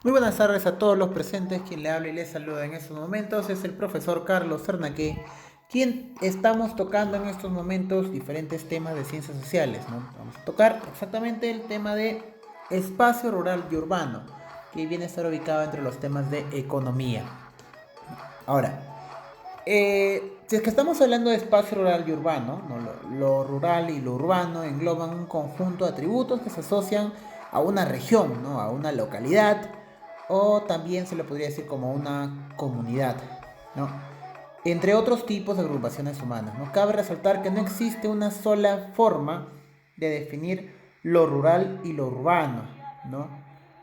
Muy buenas tardes a todos los presentes. Quien le habla y les saluda en estos momentos es el profesor Carlos Cernaque, quien estamos tocando en estos momentos diferentes temas de ciencias sociales, ¿no? Vamos a tocar exactamente el tema de espacio rural y urbano, que viene a estar ubicado entre los temas de economía. Ahora, si es que estamos hablando de espacio rural y urbano, ¿no? Lo rural y lo urbano engloban un conjunto de atributos que se asocian a una región, ¿no? A una localidad, o también se le podría decir como una comunidad, ¿no? Entre otros tipos de agrupaciones humanas, ¿no? Cabe resaltar que no existe una sola forma de definir lo rural y lo urbano, ¿no?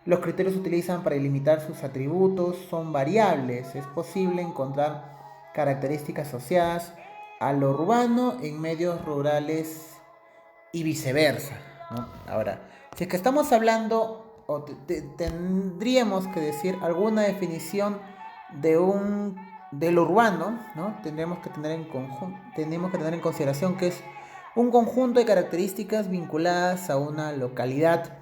Los criterios que se utilizan para delimitar sus atributos son variables. Es posible encontrar características asociadas a lo urbano en medios rurales y viceversa, ¿no? Ahora, si es que estamos hablando o tendríamos que decir alguna definición de lo urbano, ¿no? Tendríamos que tener en consideración que es un conjunto de características vinculadas a una localidad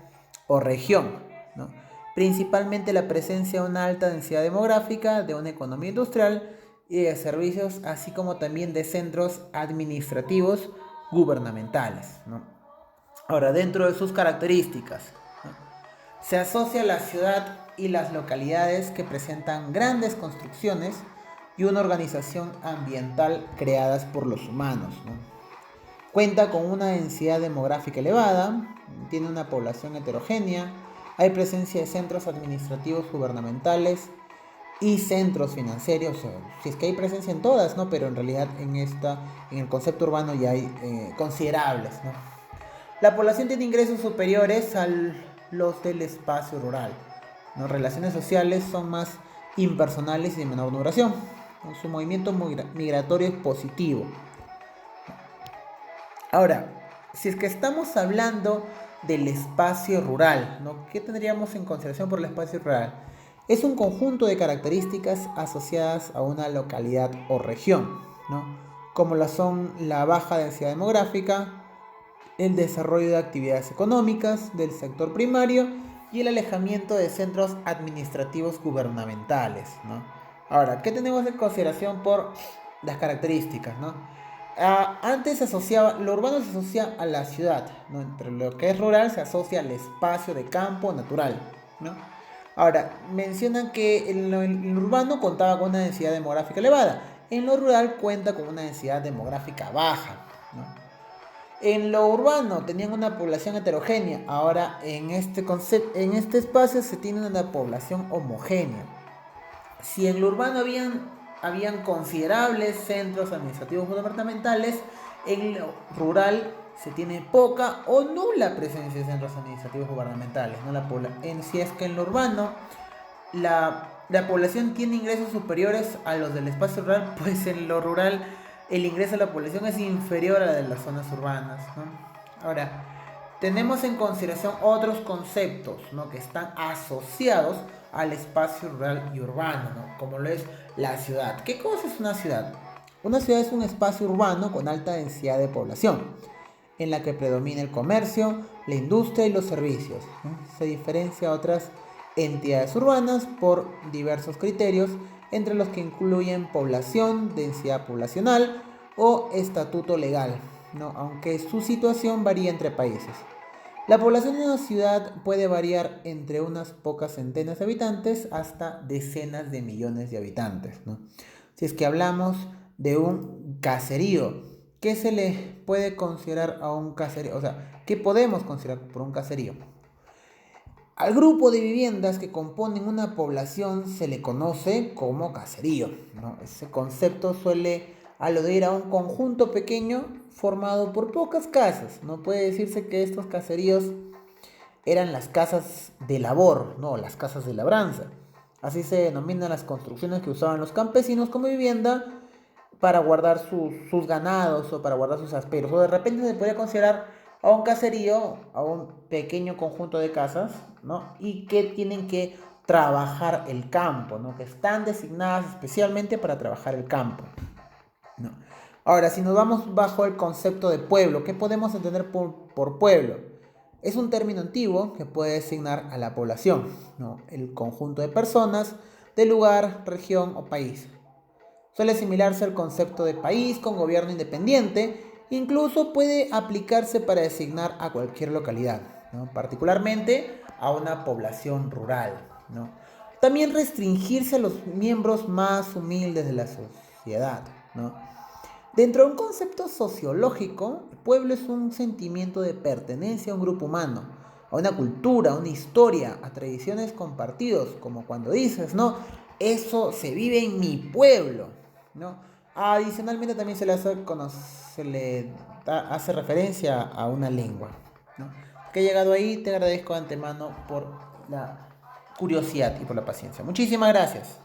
o región, ¿no? Principalmente la presencia de una alta densidad demográfica, de una economía industrial y de servicios, así como también de centros administrativos gubernamentales, ¿no? Ahora, dentro de sus características, ¿no? Se asocia la ciudad y las localidades que presentan grandes construcciones y una organización ambiental creadas por los humanos, ¿no? Cuenta con una densidad demográfica elevada, tiene una población heterogénea, hay presencia de centros administrativos gubernamentales y centros financieros. O sea, si es que hay presencia en todas, ¿no? Pero en realidad en el concepto urbano ya hay considerables, ¿no? La población tiene ingresos superiores a los del espacio rural. Las relaciones sociales son más impersonales y de menor duración. Su movimiento migratorio es positivo. Ahora, si es que estamos hablando del espacio rural, ¿no? ¿Qué tendríamos en consideración por el espacio rural? Es un conjunto de características asociadas a una localidad o región, ¿no? Como la son la baja densidad demográfica, el desarrollo de actividades económicas del sector primario y el alejamiento de centros administrativos gubernamentales, ¿no? Ahora, ¿qué tenemos en consideración por las características, ¿no? Antes se asociaba, lo urbano se asocia a la ciudad, ¿no? Entre lo que es rural se asocia al espacio de campo natural, ¿no? Ahora, mencionan que en lo urbano contaba con una densidad demográfica elevada, en lo rural cuenta con una densidad demográfica baja, ¿no? En lo urbano tenían una población heterogénea, ahora en este espacio se tiene una población homogénea. Si en lo urbano habían considerables centros administrativos gubernamentales, en lo rural se tiene poca o nula presencia de centros administrativos gubernamentales. ¿No? Si es que en lo urbano la población tiene ingresos superiores a los del espacio rural, pues en lo rural el ingreso de la población es inferior a la de las zonas urbanas, ¿no? Ahora, tenemos en consideración otros conceptos, ¿no? Que están asociados al espacio rural y urbano, ¿no? Como lo es la ciudad. ¿Qué cosa es una ciudad? Una ciudad es un espacio urbano con alta densidad de población, en la que predomina el comercio, la industria y los servicios, ¿no? Se diferencia a otras entidades urbanas por diversos criterios, entre los que incluyen población, densidad poblacional o estatuto legal, ¿no? Aunque su situación varía entre países. La población de una ciudad puede variar entre unas pocas centenas de habitantes hasta decenas de millones de habitantes, ¿no? Si es que hablamos de un caserío, ¿qué se le puede considerar a un caserío? O sea, ¿qué podemos considerar por un caserío? Al grupo de viviendas que componen una población se le conoce como caserío, ¿no? Ese concepto suele aludir a un conjunto pequeño formado por pocas casas. No puede decirse que estos caseríos eran las casas de labor, no, las casas de labranza. Así se denominan las construcciones que usaban los campesinos como vivienda para guardar sus ganados o para guardar sus asperos. O de repente se podría considerar a un caserío, a un pequeño conjunto de casas, ¿no? Y que tienen que trabajar el campo, ¿no? Que están designadas especialmente para trabajar el campo, ¿no? Ahora, si nos vamos bajo el concepto de pueblo, ¿qué podemos entender por pueblo? Es un término antiguo que puede designar a la población, ¿no? El conjunto de personas del lugar, región o país. Suele asimilarse al concepto de país con gobierno independiente, incluso puede aplicarse para designar a cualquier localidad, ¿no? Particularmente a una población rural, ¿no? También restringirse a los miembros más humildes de la sociedad, ¿no? Dentro de un concepto sociológico, el pueblo es un sentimiento de pertenencia a un grupo humano, a una cultura, a una historia, a tradiciones compartidos, como cuando dices, ¿no? Eso se vive en mi pueblo, ¿no? Adicionalmente también se le hace referencia a una lengua, ¿no? Que he llegado ahí, te agradezco de antemano por la curiosidad y por la paciencia. Muchísimas gracias.